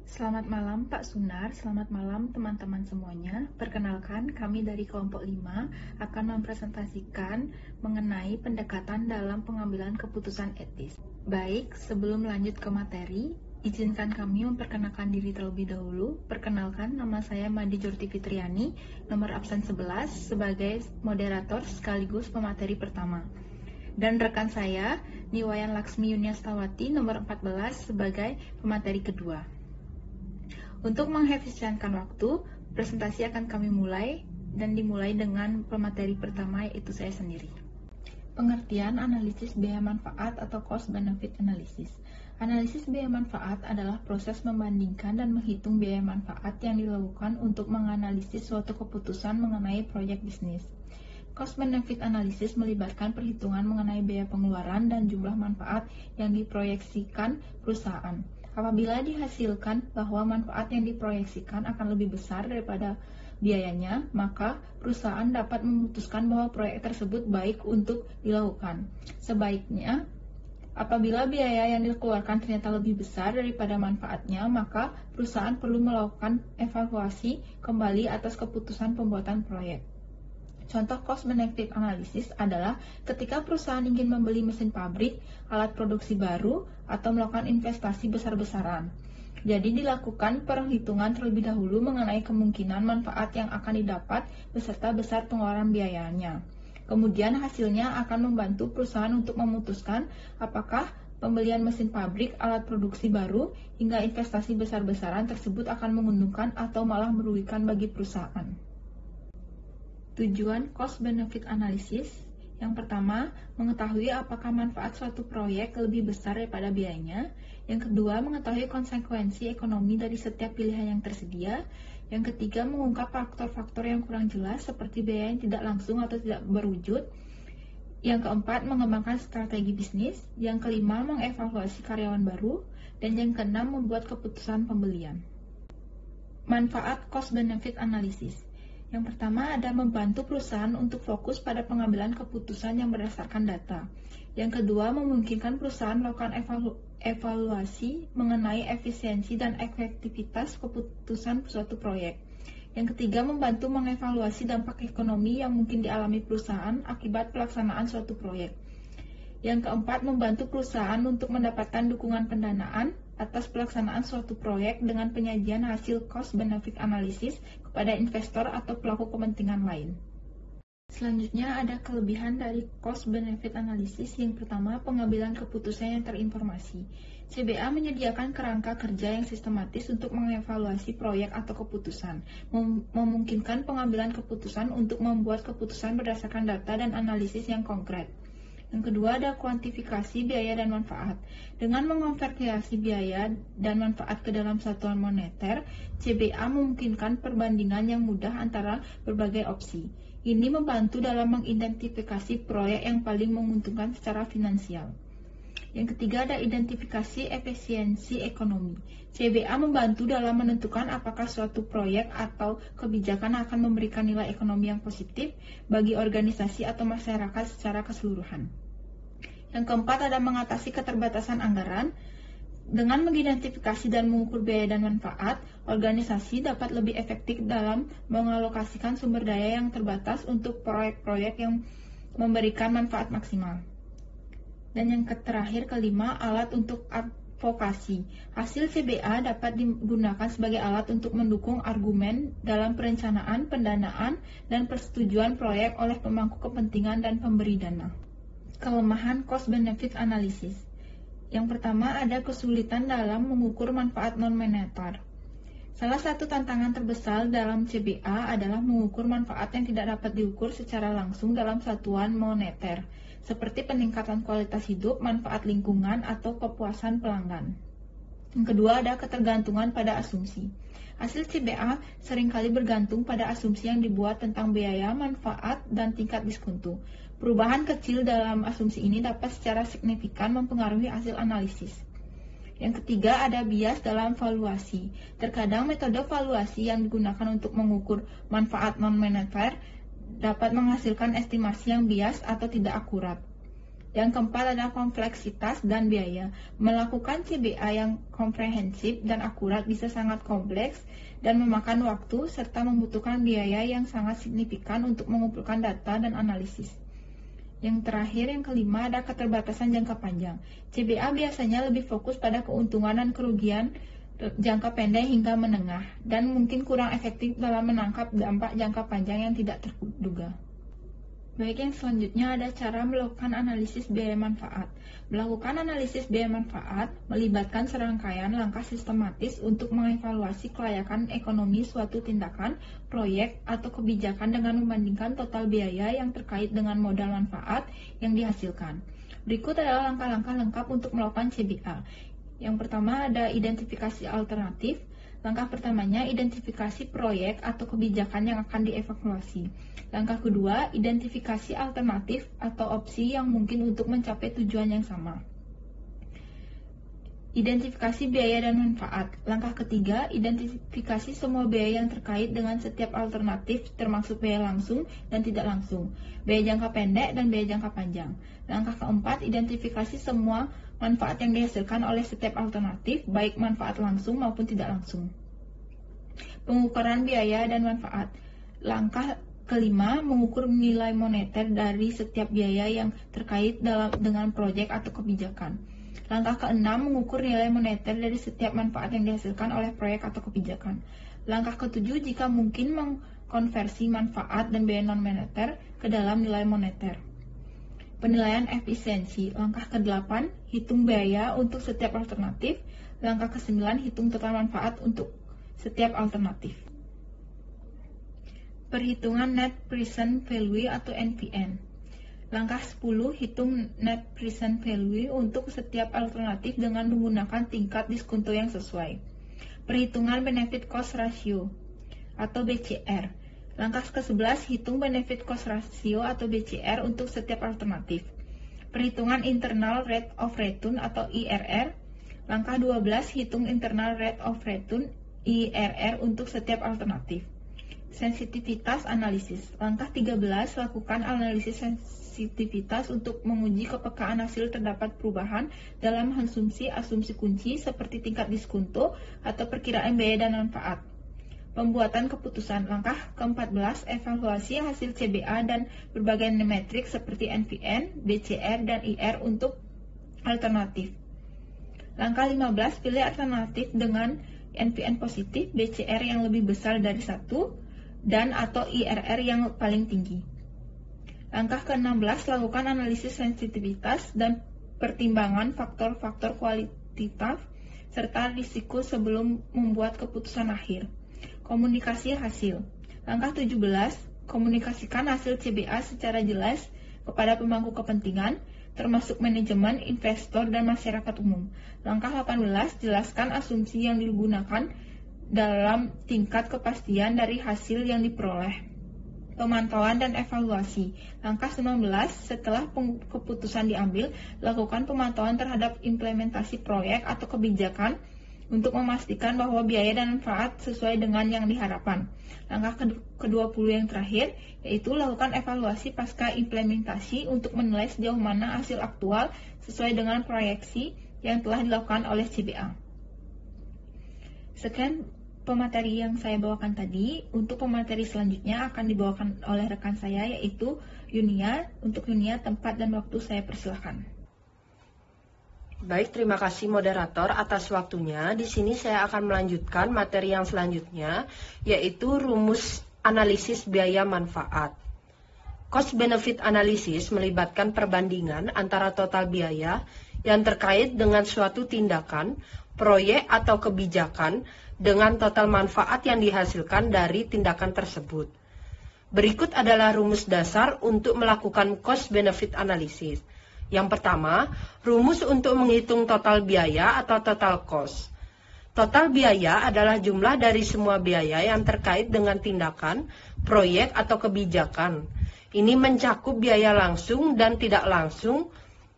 Selamat malam Pak Sunar, selamat malam teman-teman semuanya. Perkenalkan, kami dari kelompok 5 akan mempresentasikan mengenai pendekatan dalam pengambilan keputusan etis. Baik, sebelum lanjut ke materi, izinkan kami memperkenalkan diri terlebih dahulu. Perkenalkan, nama saya Madi Jorti Fitriani, nomor absen 11 sebagai moderator sekaligus pemateri pertama. Dan rekan saya, Niwayan Laksmi Yuniastawati, nomor 14 sebagai pemateri kedua. Untuk mengefisienkan waktu, presentasi akan kami mulai dan dimulai dengan pemateri pertama, yaitu saya sendiri. Pengertian analisis biaya manfaat atau cost benefit analysis. Analisis biaya manfaat adalah proses membandingkan dan menghitung biaya manfaat yang dilakukan untuk menganalisis suatu keputusan mengenai proyek bisnis. Cost benefit analysis melibatkan perhitungan mengenai biaya pengeluaran dan jumlah manfaat yang diproyeksikan perusahaan. Apabila dihasilkan bahwa manfaat yang diproyeksikan akan lebih besar daripada biayanya, maka perusahaan dapat memutuskan bahwa proyek tersebut baik untuk dilakukan. Sebaiknya, apabila biaya yang dikeluarkan ternyata lebih besar daripada manfaatnya, maka perusahaan perlu melakukan evaluasi kembali atas keputusan pembuatan proyek. Contoh cost benefit analysis adalah ketika perusahaan ingin membeli mesin pabrik, alat produksi baru, atau melakukan investasi besar-besaran. Jadi dilakukan perhitungan terlebih dahulu mengenai kemungkinan manfaat yang akan didapat beserta besar pengeluaran biayanya. Kemudian hasilnya akan membantu perusahaan untuk memutuskan apakah pembelian mesin pabrik, alat produksi baru, hingga investasi besar-besaran tersebut akan menguntungkan atau malah merugikan bagi perusahaan. Tujuan cost benefit analysis. Yang pertama, mengetahui apakah manfaat suatu proyek lebih besar daripada biayanya. Yang kedua, mengetahui konsekuensi ekonomi dari setiap pilihan yang tersedia. Yang ketiga, mengungkap faktor-faktor yang kurang jelas seperti biaya yang tidak langsung atau tidak berwujud. Yang keempat, mengembangkan strategi bisnis. Yang kelima, mengevaluasi karyawan baru. Dan yang keenam, membuat keputusan pembelian. Manfaat cost benefit analysis. Yang pertama ada membantu perusahaan untuk fokus pada pengambilan keputusan yang berdasarkan data. Yang kedua, memungkinkan perusahaan melakukan evaluasi mengenai efisiensi dan efektivitas keputusan suatu proyek. Yang ketiga, membantu mengevaluasi dampak ekonomi yang mungkin dialami perusahaan akibat pelaksanaan suatu proyek. Yang keempat, membantu perusahaan untuk mendapatkan dukungan pendanaan atas pelaksanaan suatu proyek dengan penyajian hasil cost benefit analysis kepada investor atau pelaku kepentingan lain. Selanjutnya ada kelebihan dari cost benefit analysis. Yang pertama, pengambilan keputusan yang terinformasi. CBA menyediakan kerangka kerja yang sistematis untuk mengevaluasi proyek atau keputusan, memungkinkan pengambilan keputusan untuk membuat keputusan berdasarkan data dan analisis yang konkret. Yang kedua ada kuantifikasi biaya dan manfaat. Dengan mengonversi biaya dan manfaat ke dalam satuan moneter, CBA memungkinkan perbandingan yang mudah antara berbagai opsi. Ini membantu dalam mengidentifikasi proyek yang paling menguntungkan secara finansial. Yang ketiga ada identifikasi efisiensi ekonomi. CBA membantu dalam menentukan apakah suatu proyek atau kebijakan akan memberikan nilai ekonomi yang positif bagi organisasi atau masyarakat secara keseluruhan. Yang keempat ada mengatasi keterbatasan anggaran. Dengan mengidentifikasi dan mengukur biaya dan manfaat, organisasi dapat lebih efektif dalam mengalokasikan sumber daya yang terbatas untuk proyek-proyek yang memberikan manfaat maksimal. Dan yang terakhir kelima, alat untuk advokasi. Hasil CBA dapat digunakan sebagai alat untuk mendukung argumen dalam perencanaan, pendanaan, dan persetujuan proyek oleh pemangku kepentingan dan pemberi dana. Kelemahan cost benefit analysis. Yang pertama ada kesulitan dalam mengukur manfaat non-moneter. Salah satu tantangan terbesar dalam CBA adalah mengukur manfaat yang tidak dapat diukur secara langsung dalam satuan moneter, seperti peningkatan kualitas hidup, manfaat lingkungan, atau kepuasan pelanggan. Yang kedua ada ketergantungan pada asumsi. Hasil CBA seringkali bergantung pada asumsi yang dibuat tentang biaya, manfaat, dan tingkat diskonto. Perubahan kecil dalam asumsi ini dapat secara signifikan mempengaruhi hasil analisis. Yang ketiga ada bias dalam valuasi. Terkadang metode valuasi yang digunakan untuk mengukur manfaat non-moneter dapat menghasilkan estimasi yang bias atau tidak akurat. Yang keempat adalah kompleksitas dan biaya. Melakukan CBA yang komprehensif dan akurat bisa sangat kompleks dan memakan waktu serta membutuhkan biaya yang sangat signifikan untuk mengumpulkan data dan analisis. Yang terakhir, yang kelima, ada keterbatasan jangka panjang. CBA biasanya lebih fokus pada keuntungan dan kerugian jangka pendek hingga menengah, dan mungkin kurang efektif dalam menangkap dampak jangka panjang yang tidak terduga. Baik, yang selanjutnya ada cara melakukan analisis biaya manfaat. Melakukan analisis biaya manfaat melibatkan serangkaian langkah sistematis untuk mengevaluasi kelayakan ekonomi suatu tindakan, proyek, atau kebijakan dengan membandingkan total biaya yang terkait dengan modal manfaat yang dihasilkan. Berikut adalah langkah-langkah lengkap untuk melakukan CBA. Yang pertama ada identifikasi alternatif. Langkah pertamanya, identifikasi proyek atau kebijakan yang akan dievaluasi. Langkah kedua, identifikasi alternatif atau opsi yang mungkin untuk mencapai tujuan yang sama. Identifikasi biaya dan manfaat. Langkah ketiga, identifikasi semua biaya yang terkait dengan setiap alternatif, termasuk biaya langsung dan tidak langsung, biaya jangka pendek dan biaya jangka panjang. Langkah keempat, identifikasi semua manfaat yang dihasilkan oleh setiap alternatif, baik manfaat langsung maupun tidak langsung. Pengukuran biaya dan manfaat. Langkah kelima, mengukur nilai moneter dari setiap biaya yang terkait dengan proyek atau kebijakan. Langkah keenam, mengukur nilai moneter dari setiap manfaat yang dihasilkan oleh proyek atau kebijakan. Langkah ketujuh, jika mungkin mengkonversi manfaat dan biaya non-moneter ke dalam nilai moneter. Penilaian efisiensi. Langkah ke-8, hitung biaya untuk setiap alternatif. Langkah ke-9, hitung total manfaat untuk setiap alternatif. Perhitungan Net Present Value atau NPN. Langkah 10, hitung Net Present Value untuk setiap alternatif dengan menggunakan tingkat diskonto yang sesuai. Perhitungan Benefit Cost Ratio atau BCR. Langkah ke-11, hitung Benefit Cost Ratio atau BCR untuk setiap alternatif. Perhitungan Internal Rate of Return atau IRR. Langkah 12, hitung Internal Rate of Return IRR untuk setiap alternatif. Sensitivitas analisis. Langkah 13, lakukan analisis sensitivitas untuk menguji kepekaan hasil terdapat perubahan dalam asumsi kunci seperti tingkat diskonto atau perkiraan biaya dan manfaat. Pembuatan keputusan. Langkah ke-14, evaluasi hasil CBA dan berbagai metrik seperti NPN, BCR, dan IR untuk alternatif. Langkah 15, pilih alternatif dengan NPN positif, BCR yang lebih besar dari 1, dan atau IRR yang paling tinggi. Langkah ke-16, lakukan analisis sensitivitas dan pertimbangan faktor-faktor kualitatif serta risiko sebelum membuat keputusan akhir. Komunikasi hasil. Langkah 17, komunikasikan hasil CBA secara jelas kepada pemangku kepentingan, termasuk manajemen, investor, dan masyarakat umum. Langkah 18, jelaskan asumsi yang digunakan dalam tingkat kepastian dari hasil yang diperoleh. Pemantauan dan evaluasi. Langkah 19, setelah keputusan diambil, lakukan pemantauan terhadap implementasi proyek atau kebijakan untuk memastikan bahwa biaya dan manfaat sesuai dengan yang diharapkan. Langkah ke-20 yang terakhir, yaitu lakukan evaluasi pasca implementasi untuk menilai sejauh mana hasil aktual sesuai dengan proyeksi yang telah dilakukan oleh CBA. Sekian pemateri yang saya bawakan tadi. Untuk pemateri selanjutnya akan dibawakan oleh rekan saya, yaitu Yunia. Untuk Yunia, tempat dan waktu saya persilahkan. Baik, terima kasih moderator atas waktunya. Di sini saya akan melanjutkan materi yang selanjutnya, yaitu rumus analisis biaya manfaat. Cost benefit analysis melibatkan perbandingan antara total biaya yang terkait dengan suatu tindakan, proyek atau kebijakan dengan total manfaat yang dihasilkan dari tindakan tersebut. Berikut adalah rumus dasar untuk melakukan cost benefit analysis. Yang pertama, rumus untuk menghitung total biaya atau total cost. Total biaya adalah jumlah dari semua biaya yang terkait dengan tindakan, proyek atau kebijakan. Ini mencakup biaya langsung dan tidak langsung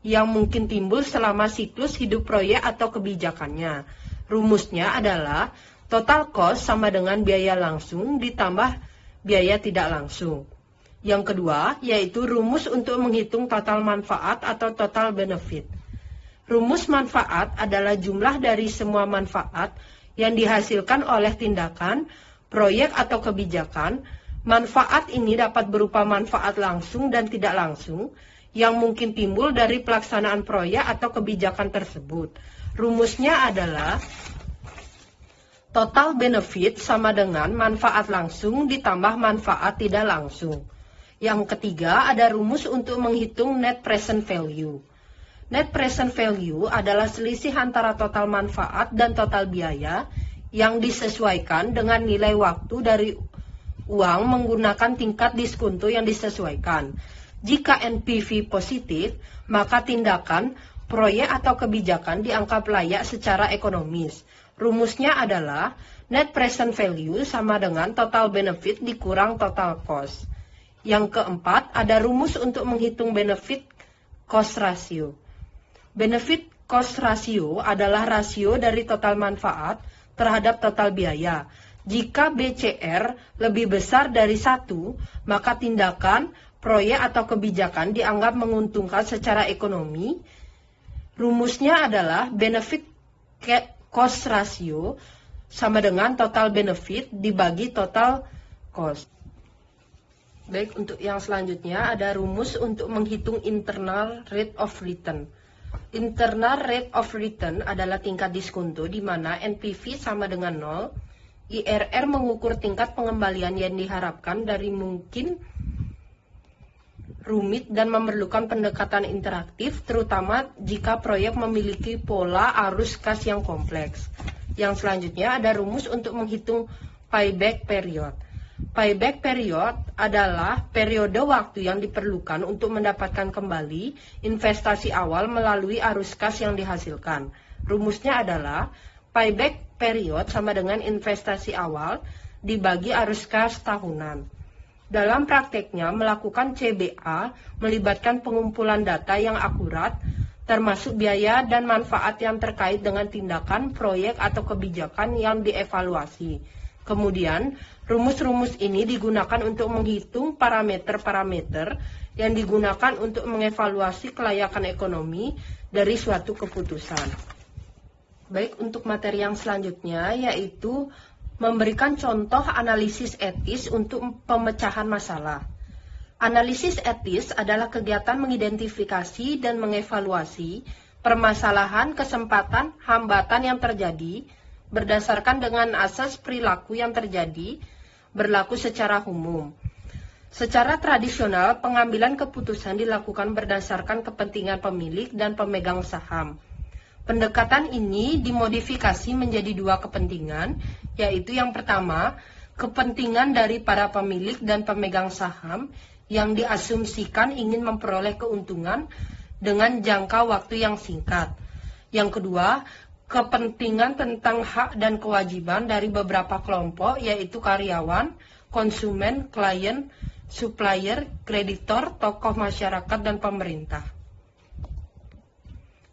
yang mungkin timbul selama siklus hidup proyek atau kebijakannya. Rumusnya adalah total cost sama dengan biaya langsung ditambah biaya tidak langsung. Yang kedua, yaitu rumus untuk menghitung total manfaat atau total benefit. Rumus manfaat adalah jumlah dari semua manfaat yang dihasilkan oleh tindakan, proyek atau kebijakan. Manfaat ini dapat berupa manfaat langsung dan tidak langsung yang mungkin timbul dari pelaksanaan proyek atau kebijakan tersebut. Rumusnya adalah total benefit sama dengan manfaat langsung ditambah manfaat tidak langsung. Yang ketiga, ada rumus untuk menghitung net present value. Net present value adalah selisih antara total manfaat dan total biaya yang disesuaikan dengan nilai waktu dari uang menggunakan tingkat diskonto yang disesuaikan. Jika NPV positif, maka tindakan, proyek atau kebijakan dianggap layak secara ekonomis. Rumusnya adalah net present value sama dengan total benefit dikurang total cost. Yang keempat, ada rumus untuk menghitung benefit cost ratio. Benefit cost ratio adalah rasio dari total manfaat terhadap total biaya. Jika BCR lebih besar dari 1, maka tindakan, proyek atau kebijakan dianggap menguntungkan secara ekonomi. Rumusnya adalah benefit cost ratio sama dengan total benefit dibagi total cost. Baik, untuk yang selanjutnya ada rumus untuk menghitung internal rate of return. Internal rate of return adalah tingkat diskonto di mana NPV sama dengan 0. IRR mengukur tingkat pengembalian yang diharapkan dari mungkin rumit dan memerlukan pendekatan interaktif, terutama jika proyek memiliki pola arus kas yang kompleks. Yang selanjutnya ada rumus untuk menghitung payback period. Payback period adalah periode waktu yang diperlukan untuk mendapatkan kembali investasi awal melalui arus kas yang dihasilkan. Rumusnya adalah payback period sama dengan investasi awal dibagi arus kas tahunan. Dalam prakteknya, melakukan CBA melibatkan pengumpulan data yang akurat, termasuk biaya dan manfaat yang terkait dengan tindakan, proyek, atau kebijakan yang dievaluasi. Kemudian, rumus-rumus ini digunakan untuk menghitung parameter-parameter yang digunakan untuk mengevaluasi kelayakan ekonomi dari suatu keputusan. Baik, untuk materi yang selanjutnya yaitu memberikan contoh analisis etis untuk pemecahan masalah. Analisis etis adalah kegiatan mengidentifikasi dan mengevaluasi permasalahan, kesempatan, hambatan yang terjadi berdasarkan dengan asas perilaku yang terjadi berlaku secara umum. Secara tradisional, pengambilan keputusan dilakukan berdasarkan kepentingan pemilik dan pemegang saham. Pendekatan ini dimodifikasi menjadi 2 kepentingan, yaitu yang pertama, kepentingan dari para pemilik dan pemegang saham yang diasumsikan ingin memperoleh keuntungan dengan jangka waktu yang singkat. Yang kedua, kepentingan tentang hak dan kewajiban dari beberapa kelompok, yaitu karyawan, konsumen, klien, supplier, kreditor, tokoh masyarakat, dan pemerintah.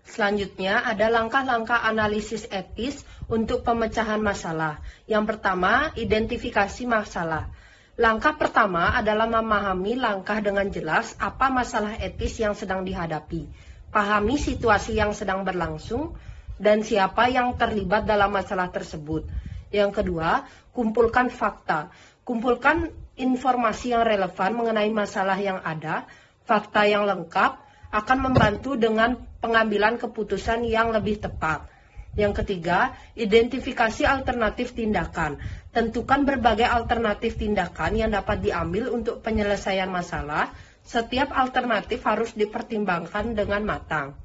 Selanjutnya ada langkah-langkah analisis etis untuk pemecahan masalah. Yang pertama, identifikasi masalah. Langkah pertama adalah memahami langkah dengan jelas apa masalah etis yang sedang dihadapi. Pahami situasi yang sedang berlangsung dan siapa yang terlibat dalam masalah tersebut. Yang kedua, kumpulkan fakta. Kumpulkan informasi yang relevan mengenai masalah yang ada. Fakta yang lengkap akan membantu dengan pengambilan keputusan yang lebih tepat. Yang ketiga, identifikasi alternatif tindakan. Tentukan berbagai alternatif tindakan yang dapat diambil untuk penyelesaian masalah. Setiap alternatif harus dipertimbangkan dengan matang.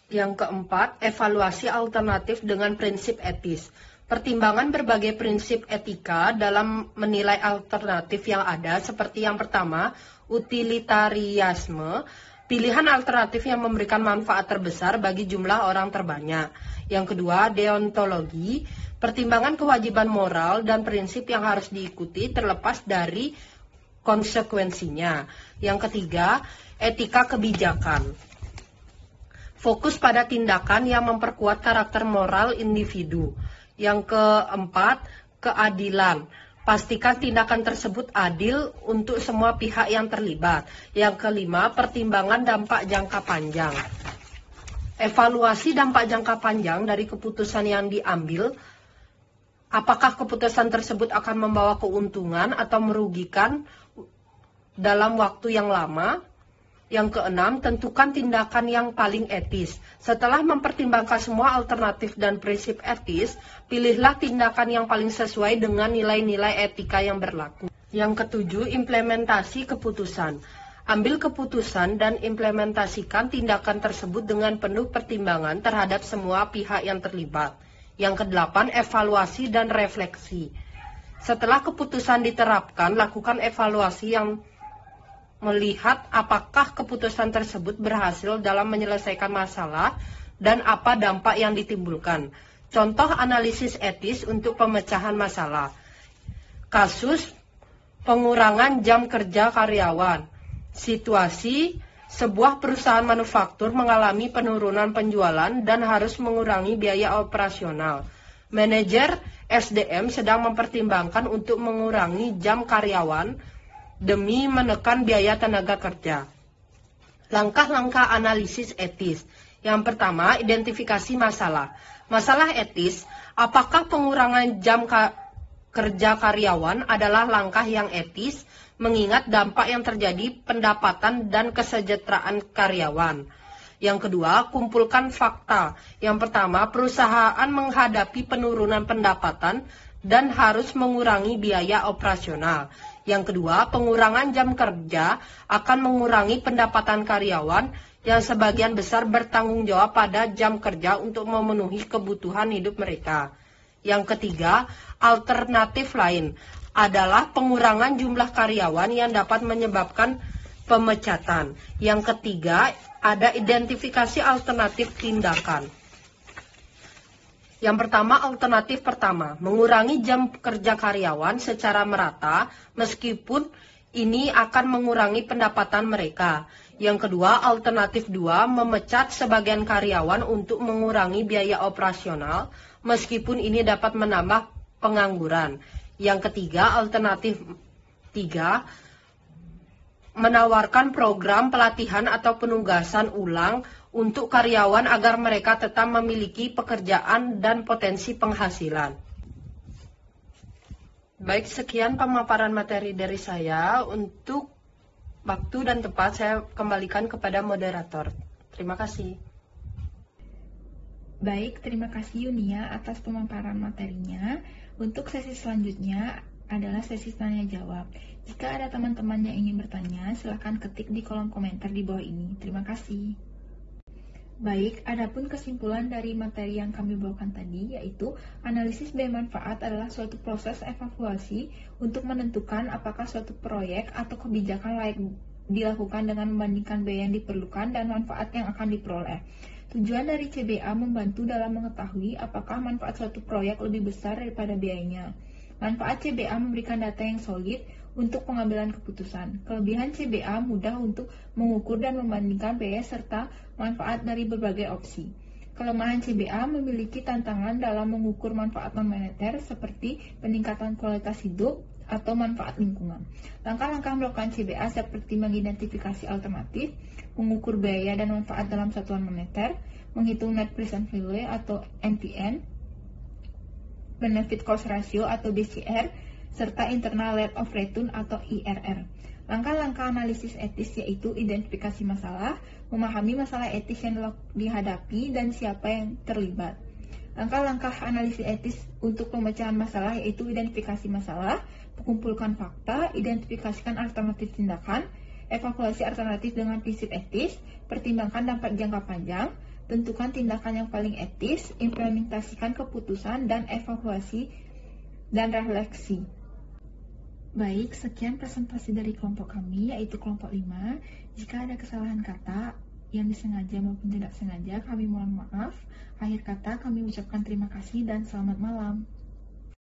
Yang keempat, evaluasi alternatif dengan prinsip etis. Pertimbangan berbagai prinsip etika dalam menilai alternatif yang ada, seperti yang pertama, utilitarianisme, pilihan alternatif yang memberikan manfaat terbesar bagi jumlah orang terbanyak. Yang kedua, deontologi, pertimbangan kewajiban moral dan prinsip yang harus diikuti terlepas dari konsekuensinya. Yang ketiga, etika kebijakan. Fokus pada tindakan yang memperkuat karakter moral individu. Yang keempat, keadilan. Pastikan tindakan tersebut adil untuk semua pihak yang terlibat. Yang kelima, pertimbangan dampak jangka panjang. Evaluasi dampak jangka panjang dari keputusan yang diambil. Apakah keputusan tersebut akan membawa keuntungan atau merugikan dalam waktu yang lama? Yang keenam, tentukan tindakan yang paling etis. Setelah mempertimbangkan semua alternatif dan prinsip etis, pilihlah tindakan yang paling sesuai dengan nilai-nilai etika yang berlaku. Yang ketujuh, implementasi keputusan. Ambil keputusan dan implementasikan tindakan tersebut dengan penuh pertimbangan terhadap semua pihak yang terlibat. Yang kedelapan, evaluasi dan refleksi. Setelah keputusan diterapkan, lakukan evaluasi yang melihat apakah keputusan tersebut berhasil dalam menyelesaikan masalah dan apa dampak yang ditimbulkan. Contoh analisis etis untuk pemecahan masalah. Kasus pengurangan jam kerja karyawan. Situasi sebuah perusahaan manufaktur mengalami penurunan penjualan dan harus mengurangi biaya operasional. Manajer SDM sedang mempertimbangkan untuk mengurangi jam karyawan demi menekan biaya tenaga kerja. Langkah-langkah analisis etis. Yang pertama, identifikasi masalah. Masalah etis, apakah pengurangan jam kerja karyawan adalah langkah yang etis, mengingat dampak yang terjadi pendapatan dan kesejahteraan karyawan. Yang kedua, kumpulkan fakta. Yang pertama, perusahaan menghadapi penurunan pendapatan dan harus mengurangi biaya operasional. Yang kedua, pengurangan jam kerja akan mengurangi pendapatan karyawan yang sebagian besar bertanggung jawab pada jam kerja untuk memenuhi kebutuhan hidup mereka. Yang ketiga, alternatif lain adalah pengurangan jumlah karyawan yang dapat menyebabkan pemecatan. Yang ketiga, ada identifikasi alternatif tindakan. Yang pertama, alternatif pertama, mengurangi jam kerja karyawan secara merata meskipun ini akan mengurangi pendapatan mereka. Yang kedua, alternatif dua, memecat sebagian karyawan untuk mengurangi biaya operasional meskipun ini dapat menambah pengangguran. Yang ketiga, alternatif tiga, menawarkan program pelatihan atau penugasan ulang untuk karyawan agar mereka tetap memiliki pekerjaan dan potensi penghasilan. Baik, sekian pemaparan materi dari saya. Untuk waktu dan tempat saya kembalikan kepada moderator. Terima kasih. Baik, terima kasih Yunia atas pemaparan materinya. Untuk sesi selanjutnya adalah sesi tanya jawab. Jika ada teman-teman yang ingin bertanya, silakan ketik di kolom komentar di bawah ini. Terima kasih. Baik, adapun kesimpulan dari materi yang kami bawakan tadi, yaitu analisis biaya manfaat adalah suatu proses evaluasi untuk menentukan apakah suatu proyek atau kebijakan layak dilakukan dengan membandingkan biaya yang diperlukan dan manfaat yang akan diperoleh. Tujuan dari CBA membantu dalam mengetahui apakah manfaat suatu proyek lebih besar daripada biayanya. Manfaat CBA memberikan data yang solid untuk pengambilan keputusan. Kelebihan CBA mudah untuk mengukur dan membandingkan biaya serta manfaat dari berbagai opsi. Kelemahan CBA memiliki tantangan dalam mengukur manfaat non-moneter seperti peningkatan kualitas hidup atau manfaat lingkungan. Langkah-langkah melakukan CBA seperti mengidentifikasi alternatif, mengukur biaya dan manfaat dalam satuan moneter, menghitung net present value atau NPN, benefit cost ratio atau BCR, serta internal rate of return atau IRR. Langkah-langkah analisis etis yaitu identifikasi masalah, memahami masalah etis yang dihadapi dan siapa yang terlibat. Langkah-langkah analisis etis untuk pemecahan masalah yaitu identifikasi masalah, mengumpulkan fakta, identifikasikan alternatif tindakan, evaluasi alternatif dengan prinsip etis, pertimbangkan dampak jangka panjang, tentukan tindakan yang paling etis, implementasikan keputusan, dan evaluasi dan refleksi. Baik, sekian presentasi dari kelompok kami, yaitu kelompok 5. Jika ada kesalahan kata yang disengaja maupun tidak sengaja, kami mohon maaf. Akhir kata, kami ucapkan terima kasih dan selamat malam.